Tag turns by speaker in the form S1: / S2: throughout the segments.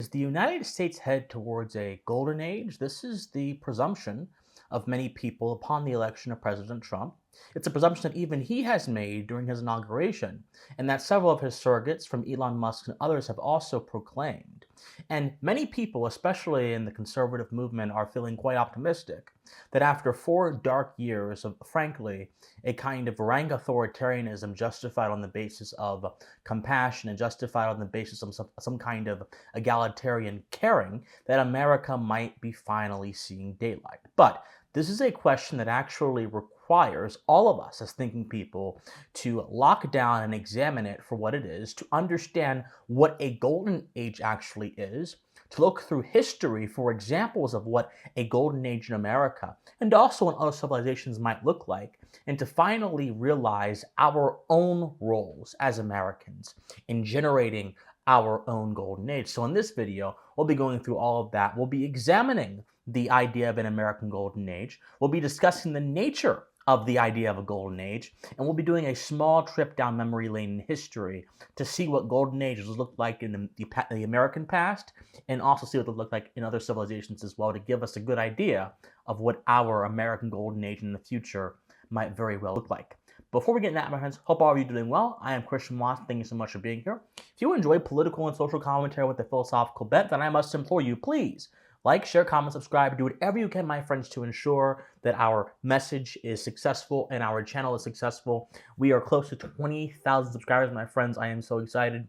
S1: Is the United States head towards a golden age? This is the presumption of many people upon the election of President Trump. It's a presumption that even he has made during his inauguration, and that several of his surrogates, from Elon Musk and others, have also proclaimed. And many people, especially in the conservative movement, are feeling quite optimistic that after 4 dark years of, frankly, a kind of rank authoritarianism justified on the basis of compassion and justified on the basis of some kind of egalitarian caring, that America might be finally seeing daylight. But this is a question that actually requires all of us as thinking people to lock down and examine it for what it is, to understand what a golden age actually is, to look through history for examples of what a golden age in America and also in other civilizations might look like, and to finally realize our own roles as Americans in generating our own golden age. So in this video, we'll be going through all of that. We'll be examining the idea of an American golden age. We'll be discussing the nature of the idea of a golden age, and we'll be doing a small trip down memory lane in history to see what golden ages looked like in the American past, and also see what they look like in other civilizations as well, to give us a good idea of what our American golden age in the future might very well look like. Before we get into that, my friends, hope all of you are doing well. I am Christian Watson. Thank you so much for being here. If you enjoy political and social commentary with a philosophical bent, then I must implore you, please like, share, comment, subscribe, do whatever you can, my friends, to ensure that our message is successful and our channel is successful. We are close to 20,000 subscribers, my friends. I am so excited.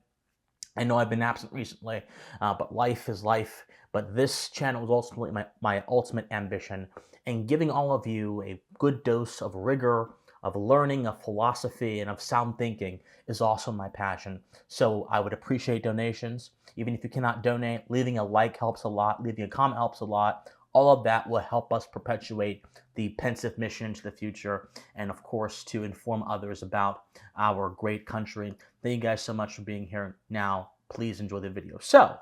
S1: I know I've been absent recently, but life is life. But this channel is ultimately my ultimate ambition, and giving all of you a good dose of rigor, of learning, of philosophy, and of sound thinking is also my passion. So I would appreciate donations. Even if you cannot donate, leaving a like helps a lot, leaving a comment helps a lot. All of that will help us perpetuate the Pensive mission into the future, and of course to inform others about our great country. Thank you guys so much for being here. Now, please enjoy the video. So,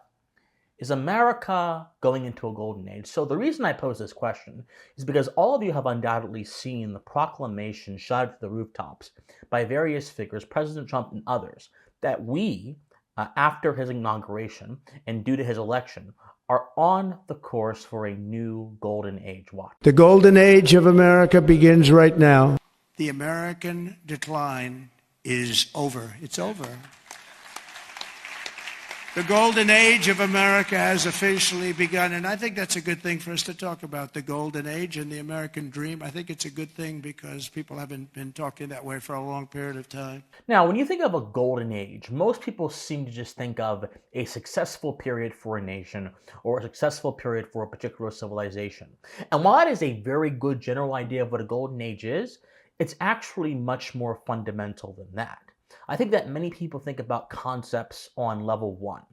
S1: is America going into a golden age? So the reason I pose this question is because all of you have undoubtedly seen the proclamation shouted to the rooftops by various figures, President Trump and others, that we, after his inauguration and due to his election, are on the course for a new golden age. Watch.
S2: The golden age of America begins right now.
S3: The American decline is over. It's over. The golden age of America has officially begun, and I think that's a good thing for us to talk about, the golden age and the American dream. I think it's a good thing because people haven't been talking that way for a long period of time.
S1: Now, when you think of a golden age, most people seem to just think of a successful period for a nation or a successful period for a particular civilization. And while that is a very good general idea of what a golden age is, it's actually much more fundamental than that. I think that many people think about concepts on level one.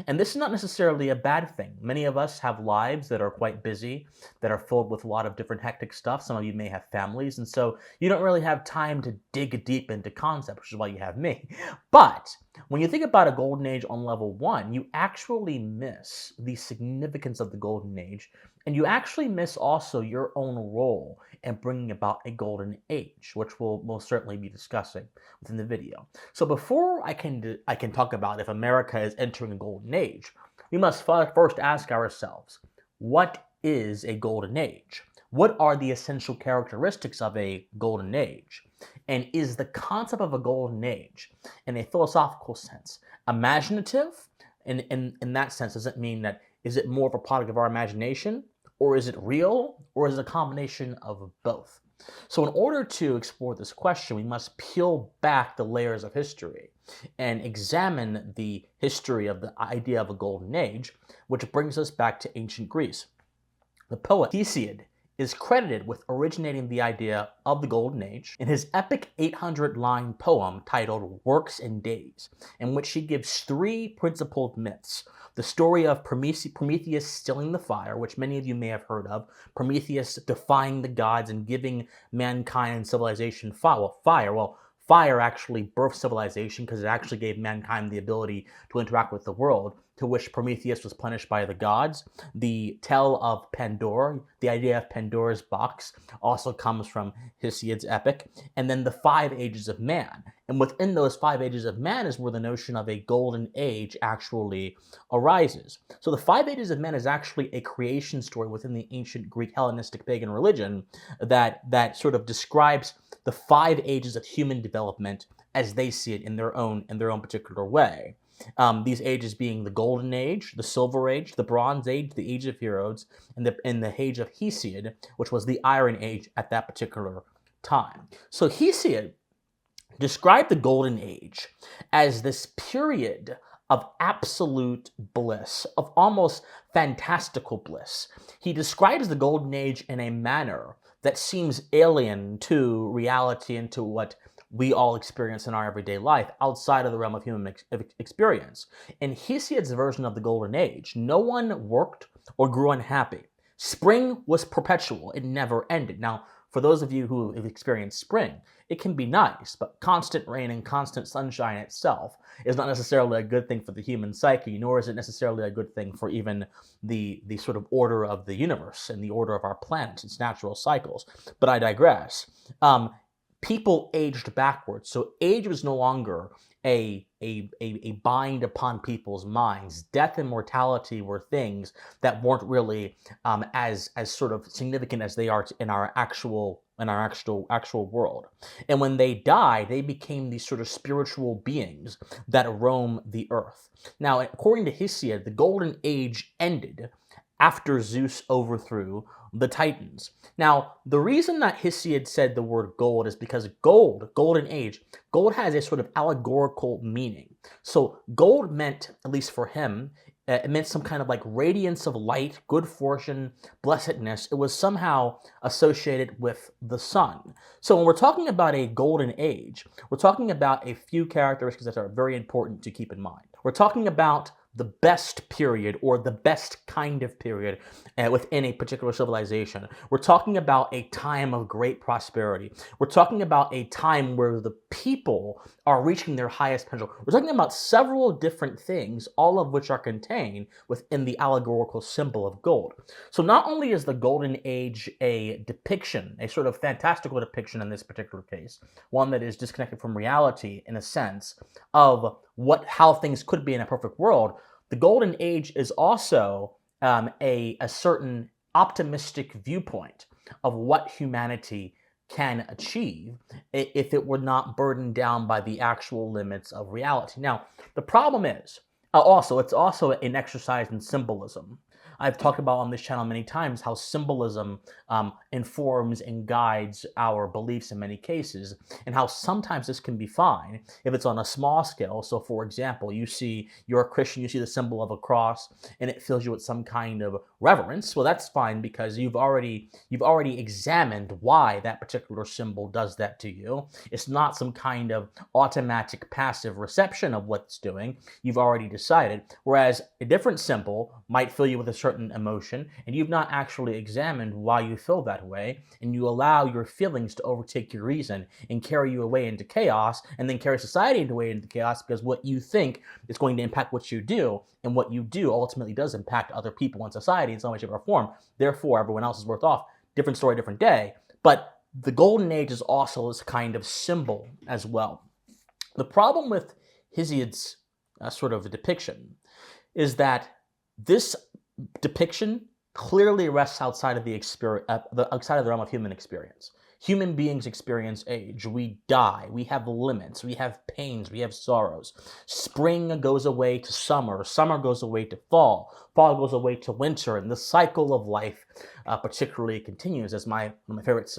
S1: And this is not necessarily a bad thing. Many of us have lives that are quite busy, that are filled with a lot of different hectic stuff. Some of you may have families, and so you don't really have time to dig deep into concepts, which is why you have me. But when you think about a golden age on level one, you actually miss the significance of the golden age, and you actually miss also your own role in bringing about a golden age, which we'll most certainly be discussing within the video. So before I can talk about if America is entering a golden age, we must first ask ourselves, what is a golden age? What are the essential characteristics of a golden age? And is the concept of a golden age, in a philosophical sense, imaginative? In that sense, does it mean that, is it more of a product of our imagination? Or is it real? Or is it a combination of both? So in order to explore this question, we must peel back the layers of history and examine the history of the idea of a golden age, which brings us back to ancient Greece. The poet Hesiod is credited with originating the idea of the golden age in his epic 800-line poem titled Works and Days, in which he gives three principled myths. The story of Prometheus stealing the fire, which many of you may have heard of, Prometheus defying the gods and giving mankind and civilization fire. Well, fire actually birthed civilization because it actually gave mankind the ability to interact with the world, to which Prometheus was punished by the gods. The tale of Pandora, the idea of Pandora's box, also comes from Hesiod's epic. And then the 5 ages of man. And within those 5 ages of man is where the notion of a golden age actually arises. So the 5 ages of man is actually a creation story within the ancient Greek Hellenistic pagan religion that sort of describes the 5 ages of human development as they see it in their own particular way. These ages being the Golden Age, the Silver Age, the Bronze Age, the Age of Heroes, and the Age of Hesiod, which was the Iron Age at that particular time. So Hesiod described the Golden Age as this period of absolute bliss, of almost fantastical bliss. He describes the Golden Age in a manner that seems alien to reality and to what we all experience in our everyday life outside of the realm of human experience. In Hesiod's version of the Golden Age, no one worked or grew unhappy. Spring was perpetual. It never ended. Now, for those of you who have experienced spring, it can be nice, but constant rain and constant sunshine itself is not necessarily a good thing for the human psyche, nor is it necessarily a good thing for even the sort of order of the universe and the order of our planet, its natural cycles. But I digress. People aged backwards. So age was no longer a bind upon people's minds. Death and mortality were things that weren't really as sort of significant as they are in our actual world. And when they died, they became these sort of spiritual beings that roam the earth. Now, according to Hesiod, the Golden Age ended after Zeus overthrew the Titans. Now, the reason that Hesiod said the word gold is because Golden Age, gold has a sort of allegorical meaning. So gold meant, at least for him, it meant some kind of like radiance of light, good fortune, blessedness. It was somehow associated with the sun. So when we're talking about a golden age, we're talking about a few characteristics that are very important to keep in mind. We're talking about the best period or the best kind of period within a particular civilization. We're talking about a time of great prosperity. We're talking about a time where the people are reaching their highest potential. We're talking about several different things, all of which are contained within the allegorical symbol of gold. So not only is the Golden Age a depiction, a sort of fantastical depiction in this particular case, one that is disconnected from reality in a sense of how things could be in a perfect world, the Golden Age is also a certain optimistic viewpoint of what humanity can achieve if it were not burdened down by the actual limits of reality. Now, the problem is, it's also an exercise in symbolism. I've talked about on this channel many times how symbolism informs and guides our beliefs in many cases, and how sometimes this can be fine if it's on a small scale. So for example, you're a Christian, you see the symbol of a cross, and it fills you with some kind of reverence. Well, that's fine because you've already examined why that particular symbol does that to you. It's not some kind of automatic passive reception of what it's doing. You've already decided. Whereas a different symbol might fill you with a certain emotion, and you've not actually examined why you feel that way, and you allow your feelings to overtake your reason and carry you away into chaos, and then carry society away into chaos, because what you think is going to impact what you do, and what you do ultimately does impact other people in society in some way, shape, or form. Therefore, everyone else is worth off. Different story, different day. But the Golden Age is also this kind of symbol as well. The problem with Hesiod's sort of depiction is that this depiction clearly rests outside of outside of the realm of human experience. Human beings experience age. We die. We have limits. We have pains. We have sorrows. Spring goes away to summer. Summer goes away to fall. Fall goes away to winter. And the cycle of life particularly continues, as one of my favorites,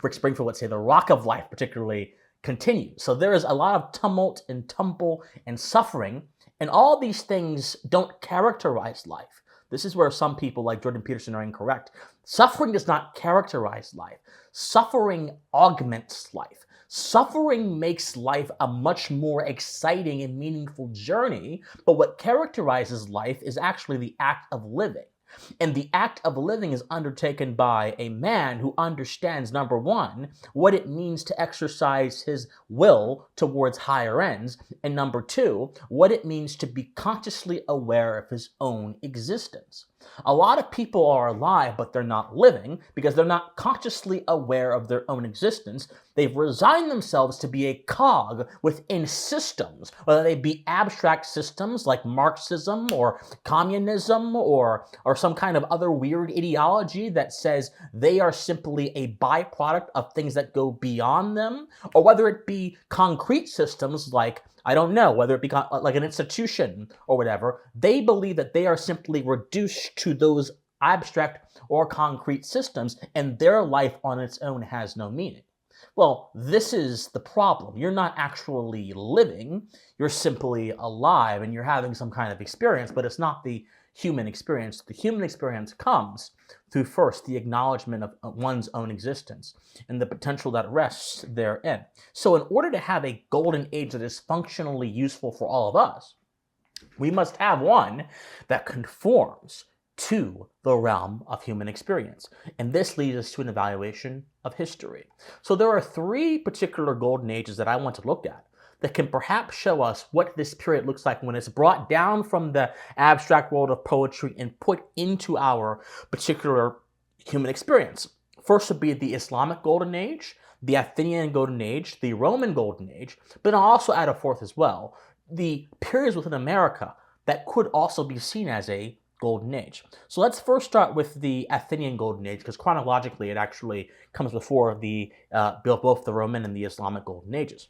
S1: Rick Springfield would say, the rock of life particularly continues. So there is a lot of tumult and tumble and suffering, and all these things don't characterize life. This is where some people like Jordan Peterson are incorrect. Suffering does not characterize life. Suffering augments life. Suffering makes life a much more exciting and meaningful journey, but what characterizes life is actually the act of living. And the act of living is undertaken by a man who understands, number one, what it means to exercise his will towards higher ends, and number two, what it means to be consciously aware of his own existence. A lot of people are alive, but they're not living because they're not consciously aware of their own existence. They've resigned themselves to be a cog within systems, whether they be abstract systems like Marxism or communism or some kind of other weird ideology that says they are simply a byproduct of things that go beyond them, or whether it be concrete systems like, I don't know, whether it be like an institution or whatever. They believe that they are simply reduced to those abstract or concrete systems, and their life on its own has no meaning. Well, this is the problem. You're not actually living, you're simply alive, and you're having some kind of experience, but it's not the human experience. The human experience comes through, first, the acknowledgement of one's own existence and the potential that rests therein. So in order to have a golden age that is functionally useful for all of us, we must have one that conforms to the realm of human experience. And this leads us to an evaluation of history. So there are three particular golden ages that I want to look at that can perhaps show us what this period looks like when it's brought down from the abstract world of poetry and put into our particular human experience. First would be the Islamic Golden Age, the Athenian Golden Age, the Roman Golden Age, but I'll also add a fourth as well, the periods within America that could also be seen as a Golden Age. So let's first start with the Athenian Golden Age, because chronologically it actually comes before both the Roman and the Islamic Golden Ages.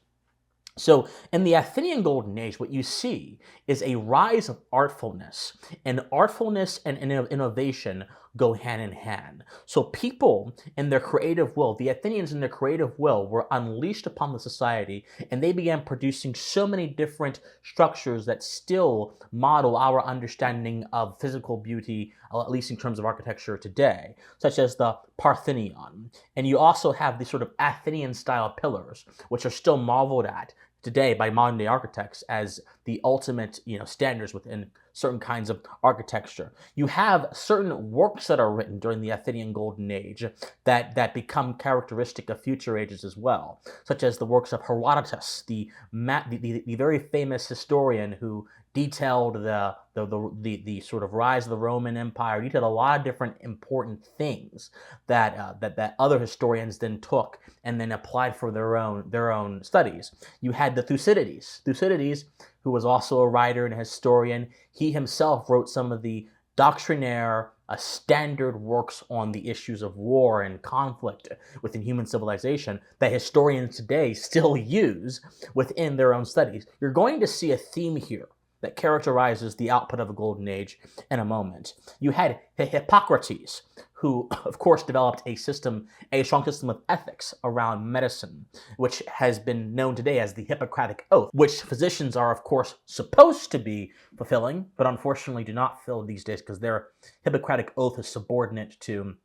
S1: So in the Athenian Golden Age, what you see is a rise of artfulness, and artfulness and innovation go hand in hand. So people in their creative will, the Athenians in their creative will, were unleashed upon the society, and they began producing so many different structures that still model our understanding of physical beauty, at least in terms of architecture today, such as the Parthenon. And you also have these sort of Athenian-style pillars, which are still marveled at today by modern-day architects as the ultimate, standards within certain kinds of architecture. You have certain works that are written during the Athenian Golden Age that become characteristic of future ages as well, such as the works of Herodotus, the very famous historian who detailed the sort of rise of the Roman Empire, detailed a lot of different important things that other historians then took and then applied for their own studies. You had the Thucydides, who was also a writer and a historian. He himself wrote some of the doctrinaire standard works on the issues of war and conflict within human civilization that historians today still use within their own studies. You're going to see a theme here that characterizes the output of a golden age in a moment. You had Hippocrates, who of course developed a strong system of ethics around medicine, which has been known today as the Hippocratic Oath, which physicians are of course supposed to be fulfilling, but unfortunately do not fulfill these days because their Hippocratic Oath is subordinate to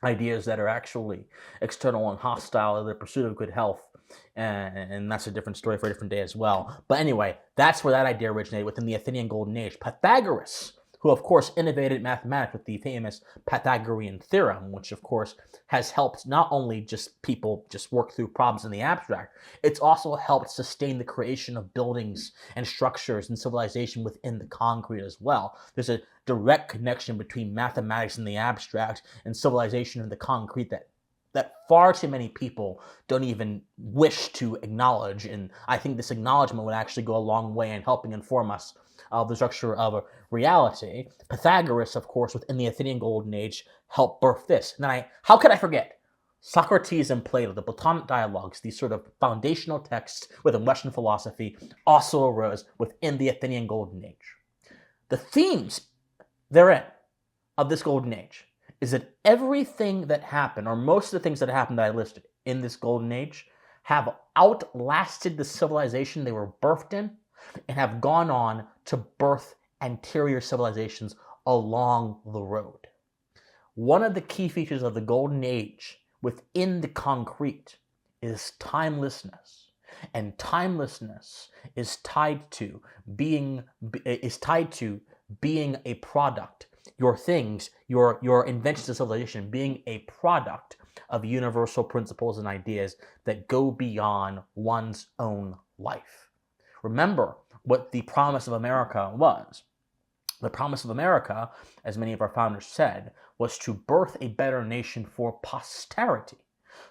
S1: ideas that are actually external and hostile to the pursuit of good health. And that's a different story for a different day as well. But anyway, that's where that idea originated within the Athenian Golden Age. Pythagoras, who of course innovated mathematics with the famous Pythagorean theorem, which of course has helped not only just people just work through problems in the abstract, it's also helped sustain the creation of buildings and structures and civilization within the concrete as well. There's a direct connection between mathematics in the abstract and civilization in the concrete that far too many people don't even wish to acknowledge, and I think this acknowledgement would actually go a long way in helping inform us of the structure of reality. Pythagoras, of course, within the Athenian Golden Age, helped birth this. And then how could I forget? Socrates and Plato, the Platonic dialogues, these sort of foundational texts within Western philosophy, also arose within the Athenian Golden Age. The themes therein of this Golden Age is that everything that happened, or most of the things that happened that I listed in this Golden Age, have outlasted the civilization they were birthed in and have gone on to birth anterior civilizations along the road. One of the key features of the Golden Age within the concrete is timelessness. And timelessness is tied to being a product your things, your inventions of civilization being a product of universal principles and ideas that go beyond one's own life. Remember what the promise of America was. The promise of America, as many of our founders said, was to birth a better nation for posterity.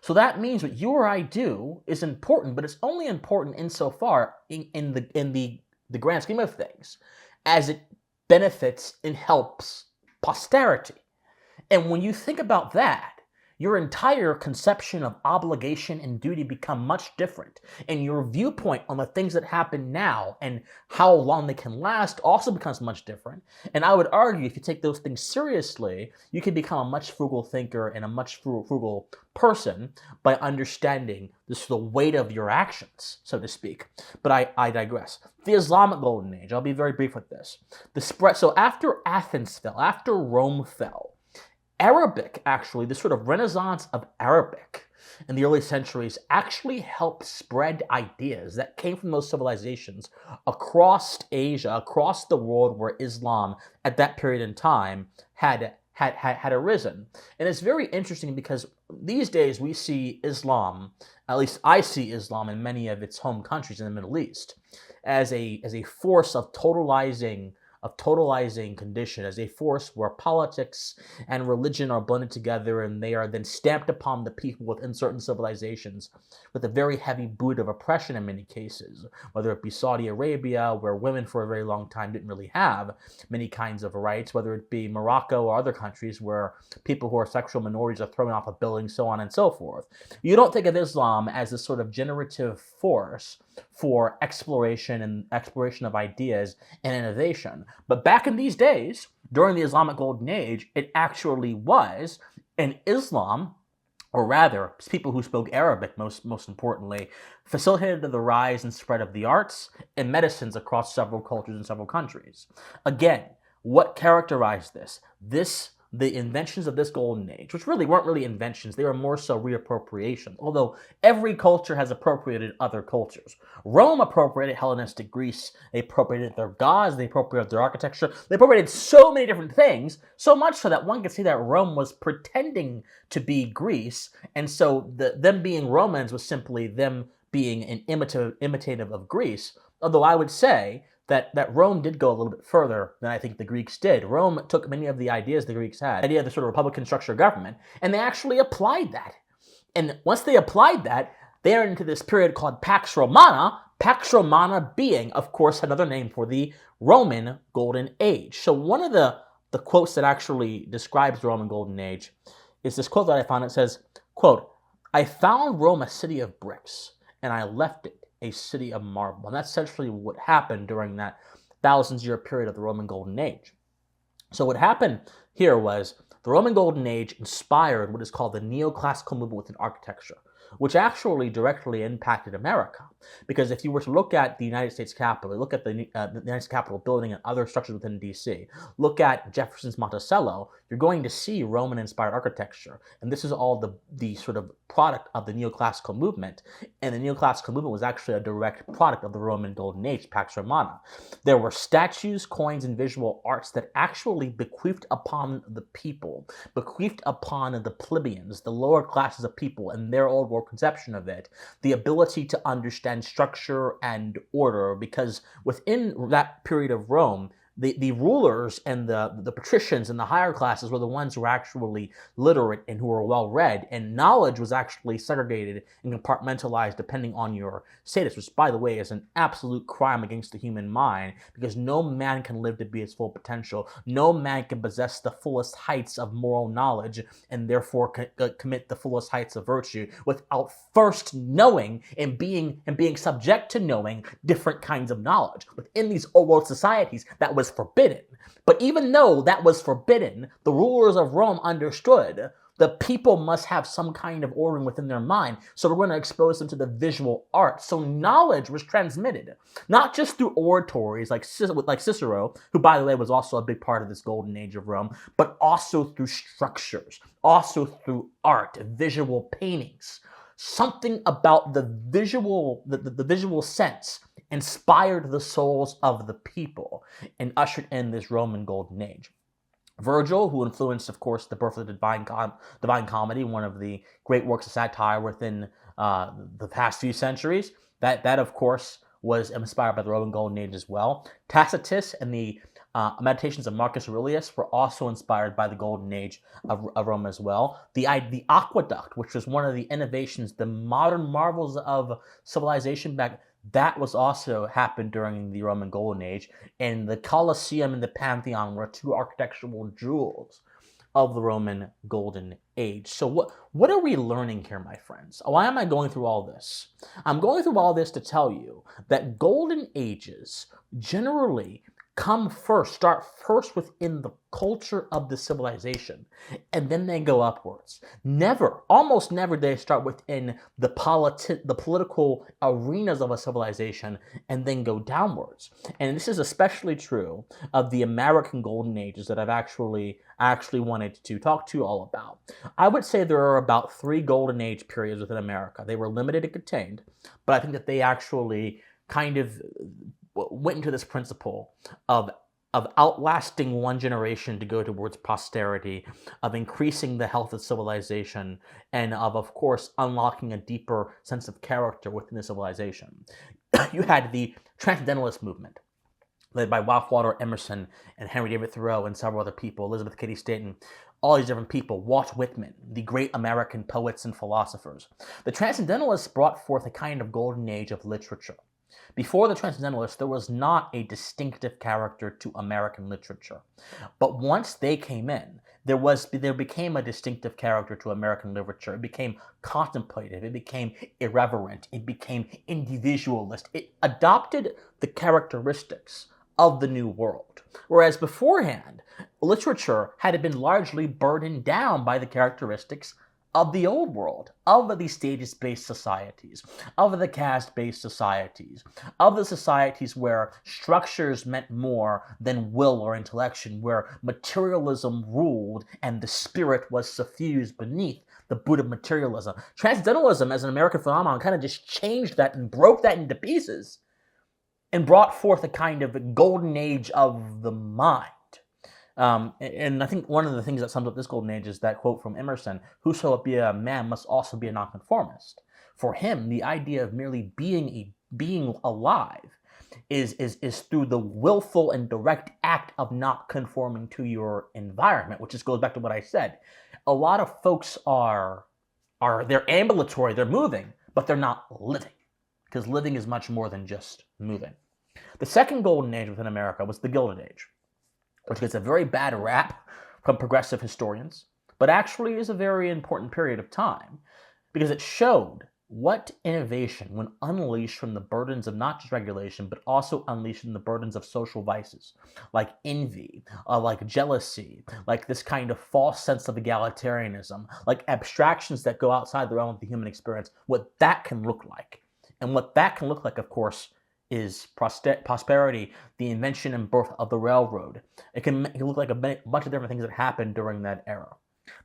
S1: So that means what you or I do is important, but it's only important insofar in the grand scheme of things as it benefits and helps posterity. And when you think about that, your entire conception of obligation and duty become much different. And your viewpoint on the things that happen now and how long they can last also becomes much different. And I would argue if you take those things seriously, you can become a much frugal thinker and a much frugal person by understanding the weight of your actions, so to speak. But I digress. The Islamic Golden Age, I'll be very brief with this. So after Athens fell, after Rome fell, Arabic, actually, the sort of renaissance of Arabic in the early centuries actually helped spread ideas that came from those civilizations across Asia, across the world where Islam at that period in time had arisen. And it's very interesting because these days we see Islam, at least I see Islam in many of its home countries in the Middle East, as a force of totalizing condition, as a force where politics and religion are blended together, and they are then stamped upon the people within certain civilizations with a very heavy boot of oppression in many cases, whether it be Saudi Arabia, where women for a very long time didn't really have many kinds of rights, whether it be Morocco or other countries where people who are sexual minorities are thrown off of buildings, so on and so forth. You don't think of Islam as this sort of generative force for exploration of ideas and innovation. But back in these days, during the Islamic Golden Age, it actually was, and Islam, or rather, people who spoke Arabic most importantly, facilitated the rise and spread of the arts and medicines across several cultures and several countries. Again, what characterized this? The inventions of this golden age, which really weren't really inventions, they were more so reappropriations, although every culture has appropriated other cultures. Rome appropriated Hellenistic Greece, they appropriated their gods, they appropriated their architecture, they appropriated so many different things, so much so that one could see that Rome was pretending to be Greece, and so them being Romans was simply them being an imitative of Greece, although I would say that Rome did go a little bit further than I think the Greeks did. Rome took many of the ideas the Greeks had, the idea of the sort of republican structure of government, and they actually applied that. And once they applied that, they entered into this period called Pax Romana being, of course, another name for the Roman Golden Age. So one of the quotes that actually describes the Roman Golden Age is this quote that I found. It says, quote, "I found Rome a city of bricks, and I left it a city of marble." And that's essentially what happened during that thousands-year period of the Roman Golden Age. So what happened here was the Roman Golden Age inspired what is called the neoclassical movement within architecture, which actually directly impacted America. Because if you were to look at the United States Capitol, look at the United States Capitol building and other structures within D.C., look at Jefferson's Monticello, you're going to see Roman-inspired architecture. And this is all the sort of product of the neoclassical movement. And the neoclassical movement was actually a direct product of the Roman Golden Age, Pax Romana. There were statues, coins, and visual arts that actually bequeathed upon the people, bequeathed upon the plebeians, the lower classes of people, and their old world conception of it, the ability to understand structure and order, because within that period of Rome, the rulers and the patricians and the higher classes were the ones who were actually literate and who were well-read, and knowledge was actually segregated and compartmentalized depending on your status, which, by the way, is an absolute crime against the human mind, because no man can live to be his full potential. No man can possess the fullest heights of moral knowledge and therefore commit the fullest heights of virtue without first knowing and being subject to knowing different kinds of knowledge. Within these old world societies, that was forbidden. But even though that was forbidden, the rulers of Rome understood the people must have some kind of ordering within their mind, so we're going to expose them to the visual arts. So knowledge was transmitted, not just through oratories like Cicero, who, by the way, was also a big part of this golden age of Rome, but also through structures, also through art, visual paintings. Something about the visual sense inspired the souls of the people and ushered in this Roman Golden Age. Virgil, who influenced, of course, the birth of the Divine Comedy, one of the great works of satire within the past few centuries, that of course was inspired by the Roman Golden Age as well. Tacitus and the Meditations of Marcus Aurelius were also inspired by the Golden Age of Rome as well. The aqueduct, which was one of the innovations, the modern marvels of civilization that was also happened during the Roman Golden Age, and the Colosseum and the Pantheon were two architectural jewels of the Roman Golden Age. So what are we learning here, my friends? Why am I going through all this? I'm going through all this to tell you that Golden Ages generally start first within the culture of the civilization, and then they go upwards. Almost never do they start within the political arenas of a civilization and then go downwards. And this is especially true of the American Golden Ages that I've actually wanted to talk to you all about. I would say there are about 3 Golden Age periods within America. They were limited and contained, but I think that they actually kind of went into this principle of outlasting one generation to go towards posterity, of increasing the health of civilization, and of course, unlocking a deeper sense of character within the civilization. You had the Transcendentalist movement, led by Ralph Waldo Emerson and Henry David Thoreau and several other people, Elizabeth Cady Stanton, all these different people, Walt Whitman, the great American poets and philosophers. The Transcendentalists brought forth a kind of golden age of literature. Before the Transcendentalists, there was not a distinctive character to American literature. But once they came in, there became a distinctive character to American literature. It became contemplative, it became irreverent, it became individualist. It adopted the characteristics of the New World. Whereas beforehand, literature had been largely burdened down by the characteristics of the Old World, of the status-based societies, of the caste-based societies, of the societies where structures meant more than will or intellection, where materialism ruled and the spirit was suffused beneath the boot of materialism. Transcendentalism as an American phenomenon kind of just changed that and broke that into pieces and brought forth a kind of golden age of the mind. And I think one of the things that sums up this golden age is that quote from Emerson, "Whoso be a man must also be a nonconformist." For him, the idea of merely being alive is through the willful and direct act of not conforming to your environment, which just goes back to what I said. A lot of folks they're ambulatory, they're moving, but they're not living, because living is much more than just moving. The second golden age within America was the Gilded Age, which gets a very bad rap from progressive historians, but actually is a very important period of time because it showed what innovation, when unleashed from the burdens of not just regulation, but also unleashed from the burdens of social vices, like envy, like jealousy, like this kind of false sense of egalitarianism, like abstractions that go outside the realm of the human experience, what that can look like. And what that can look like, of course, is prosperity, the invention and birth of the railroad. It can look like a bunch of different things that happened during that era.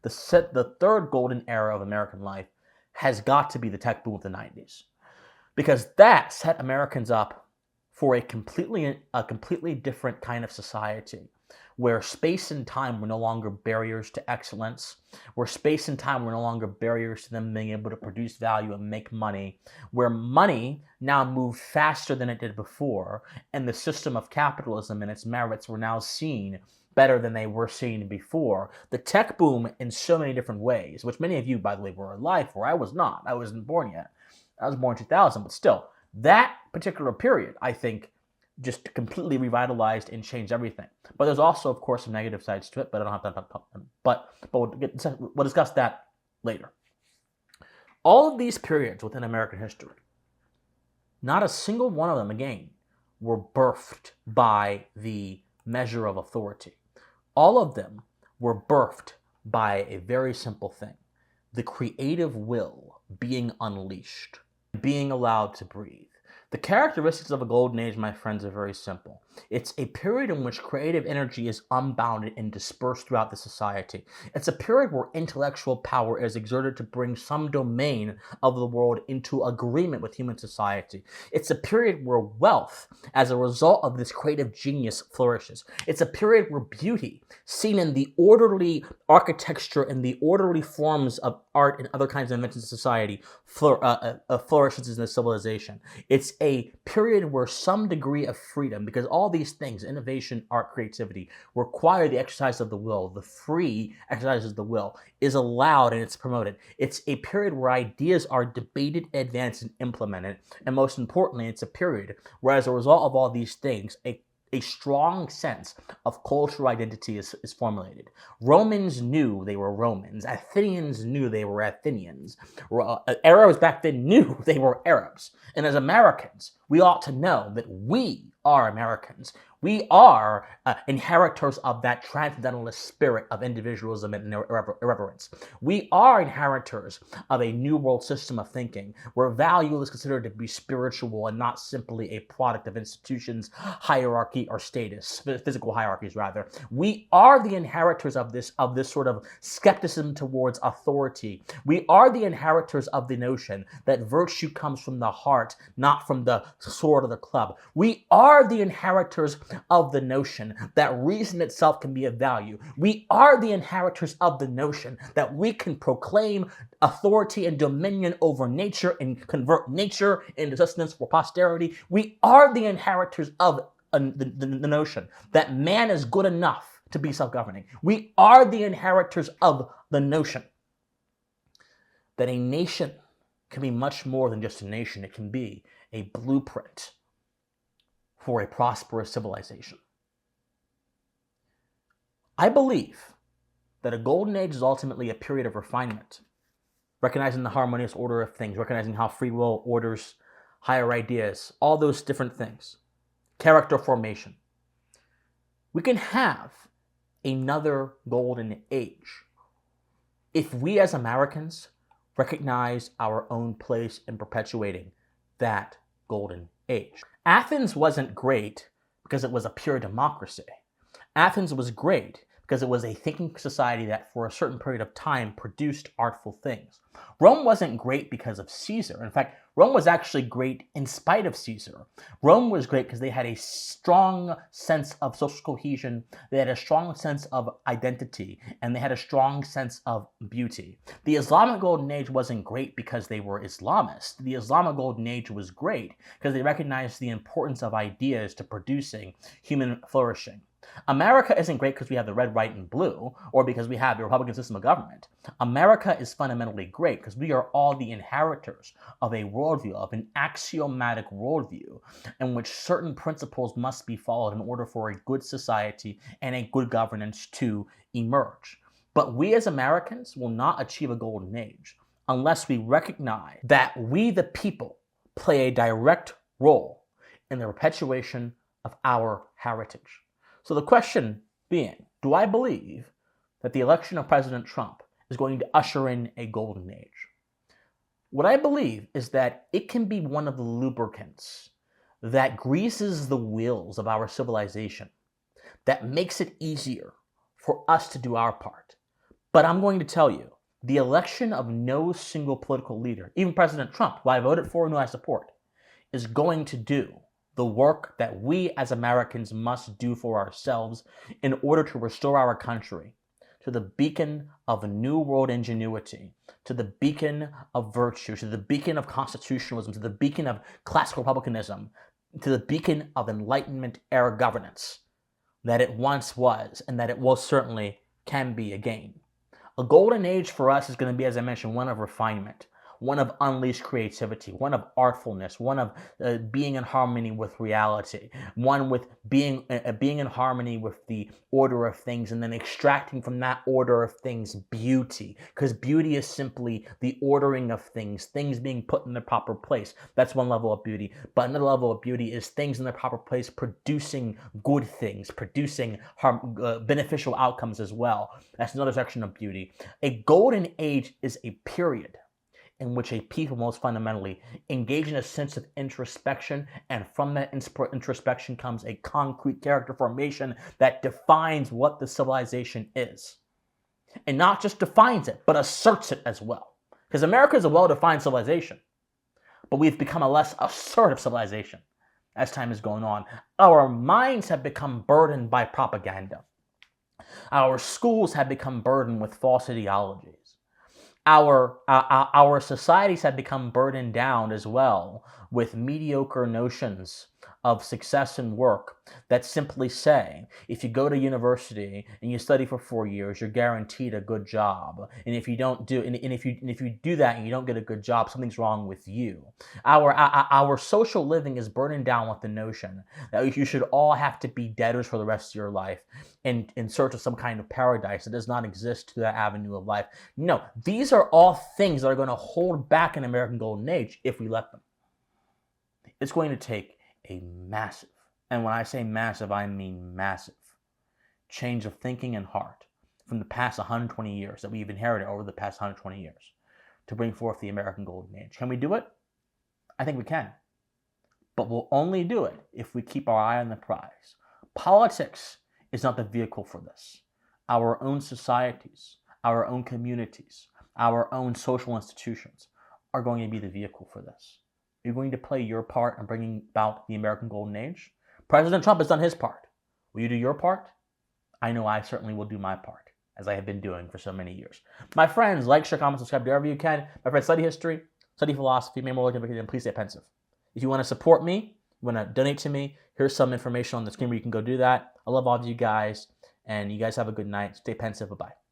S1: The third golden era of American life has got to be the tech boom of the 90s, because that set Americans up for a completely different kind of society, where space and time were no longer barriers to excellence, where space and time were no longer barriers to them being able to produce value and make money, where money now moved faster than it did before, and the system of capitalism and its merits were now seen better than they were seen before. The tech boom in so many different ways, which many of you, by the way, were alive for. I was not. I wasn't born yet. I was born in 2000, but still, that particular period, I think, just completely revitalized and changed everything. But there's also, of course, some negative sides to it, but I don't have to talk about them. But we'll discuss that later. All of these periods within American history, not a single one of them, again, were birthed by the measure of authority. All of them were birthed by a very simple thing: the creative will being unleashed, being allowed to breathe. The characteristics of a golden age, my friends, are very simple. It's a period in which creative energy is unbounded and dispersed throughout the society. It's a period where intellectual power is exerted to bring some domain of the world into agreement with human society. It's a period where wealth, as a result of this creative genius, flourishes. It's a period where beauty, seen in the orderly architecture and the orderly forms of art and other kinds of inventions in society, flourishes in the civilization. It's a period where some degree of freedom, because all these things, innovation, art, creativity, require the exercise of the will. The free exercise of the will is allowed and it's promoted. It's a period where ideas are debated, advanced, and implemented. And most importantly, it's a period where, as a result of all these things, a strong sense of cultural identity is formulated. Romans knew they were Romans. Athenians knew they were Athenians. Arabs back then knew they were Arabs. And as Americans, we ought to know that we are Americans. We are inheritors of that transcendentalist spirit of individualism and irreverence. We are inheritors of a new world system of thinking where value is considered to be spiritual and not simply a product of institutions, hierarchy, or status, physical hierarchies rather. We are the inheritors of this sort of skepticism towards authority. We are the inheritors of the notion that virtue comes from the heart, not from the sword or the club. We are the inheritors of the notion that reason itself can be of value. We are the inheritors of the notion that we can proclaim authority and dominion over nature and convert nature into sustenance for posterity. We are the inheritors of the notion that man is good enough to be self-governing. We are the inheritors of the notion that a nation can be much more than just a nation. It can be a blueprint for a prosperous civilization. I believe that a golden age is ultimately a period of refinement, recognizing the harmonious order of things, recognizing how free will orders higher ideas, all those different things, character formation. We can have another golden age if we as Americans recognize our own place in perpetuating that golden age. Athens wasn't great because it was a pure democracy. Athens was great because it was a thinking society that for a certain period of time produced artful things. Rome wasn't great because of Caesar. In fact, Rome was actually great in spite of Caesar. Rome was great because they had a strong sense of social cohesion, they had a strong sense of identity, and they had a strong sense of beauty. The Islamic Golden Age wasn't great because they were Islamist. The Islamic Golden Age was great because they recognized the importance of ideas to producing human flourishing. America isn't great because we have the red, white, and blue, or because we have a Republican system of government. America is fundamentally great because we are all the inheritors of a worldview, of an axiomatic worldview, in which certain principles must be followed in order for a good society and a good governance to emerge. But we as Americans will not achieve a golden age unless we recognize that we, the people, play a direct role in the perpetuation of our heritage. So the question being, do I believe that the election of President Trump is going to usher in a golden age? What I believe is that it can be one of the lubricants that greases the wheels of our civilization, that makes it easier for us to do our part. But I'm going to tell you, the election of no single political leader, even President Trump, who I voted for and who I support, is going to do the work that we as Americans must do for ourselves in order to restore our country to the beacon of new world ingenuity, to the beacon of virtue, to the beacon of constitutionalism, to the beacon of classical republicanism, to the beacon of Enlightenment era governance that it once was and that it will certainly can be again. A golden age for us is going to be, as I mentioned, one of refinement, one of unleashed creativity, one of artfulness, one of being in harmony with reality, one with being in harmony with the order of things, and then extracting from that order of things beauty, because beauty is simply the ordering of things being put in the proper place. That's one level of beauty. But another level of beauty is things in the proper place producing good things, producing beneficial outcomes as well. That's another section of beauty. A golden age is a period in which a people most fundamentally engage in a sense of introspection, and from that introspection comes a concrete character formation that defines what the civilization is. And not just defines it, but asserts it as well. Because America is a well-defined civilization, but we've become a less assertive civilization as time is going on. Our minds have become burdened by propaganda. Our schools have become burdened with false ideologies. Our societies have become burdened down as well with mediocre notions of success and work that simply say, if you go to university and you study for 4 years, you're guaranteed a good job. And if you don't do, and if you do that and you don't get a good job, something's wrong with you. Our social living is burdened down with the notion that you should all have to be debtors for the rest of your life in search of some kind of paradise that does not exist to that avenue of life. No, these are all things that are going to hold back an American golden age if we let them. It's going to take a massive, and when I say massive, I mean massive, change of thinking and heart from the past 120 years that we've inherited over the past 120 years to bring forth the American golden age. Can we do it? I think we can. But we'll only do it if we keep our eye on the prize. Politics is not the vehicle for this. Our own societies, our own communities, our own social institutions are going to be the vehicle for this. You're going to play your part in bringing about the American golden age. President Trump has done his part. Will you do your part? I know I certainly will do my part, as I have been doing for so many years. My friends, like, share, comment, subscribe, do wherever you can. My friends, study history, study philosophy, make more work, and please stay pensive. If you want to support me, you want to donate to me, here's some information on the screen where you can go do that. I love all of you guys, and you guys have a good night. Stay pensive. Bye-bye.